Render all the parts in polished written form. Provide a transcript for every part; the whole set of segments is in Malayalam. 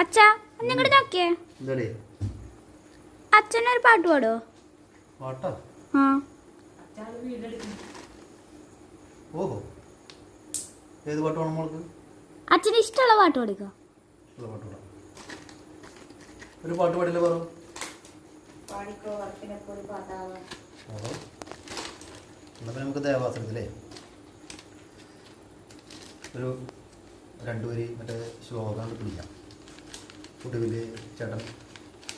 അച്ഛാ ഒന്നിങ്ങോട്ട് നോക്കിയേ. അച്ഛനൊരു പാട്ട് പാടോ? പാട്ടോ? ആ. ഓഹോ, ഏത് പാട്ട് വേണം മോൾക്ക്? അച്ഛന് ഇഷ്ടമുള്ള പാട്ട് പാടിക്കോ. ഒരു പാട്ട് പാടില്ല പറ. എന്നാ നമുക്ക് ദേവാസുരത്തിലേ ഒരു 2 വരി മറ്റേ ശ്ലോകം പിടിക്കാം. കുട്ടിവില് ചേട്ടൻ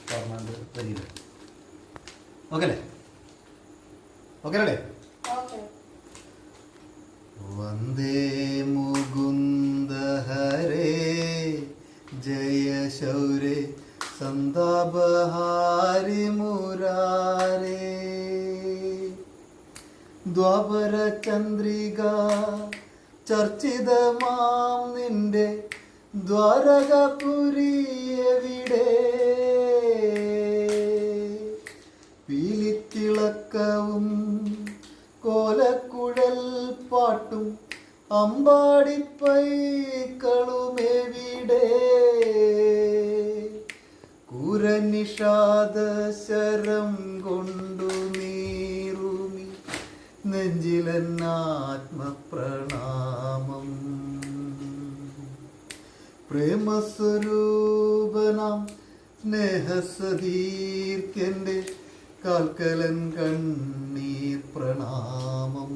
പറഞ്ഞാണ്ട് വരിയില്ല. ഓക്കെ അല്ലേ? ഓക്കെ അല്ലേ? വന്ദേ മുകുന്ദ ഹരേ ജയ ശൗരേ സന്താപഹാരി മുരാരേ ദ്വാപര ചന്ദ്രിക ചർച്ചിതമാം നിന്റെ ദ്വാരകപുരി എവിടെ? പീലിത്തിളക്കവും കോലക്കുഴൽ പാട്ടും അമ്പാടിപ്പൈക്കളുമെവിടെ? കൂരനിഷാദ ശരം കൊണ്ടു നീറുമി നെഞ്ചിലെന്നാത്മപ്രണാമം. പ്രേമസ്വരൂപനാം സ്നേഹസതീർക്കെൻ്റെ കാൽക്കലൻ കണ്ണീർ പ്രണാമം.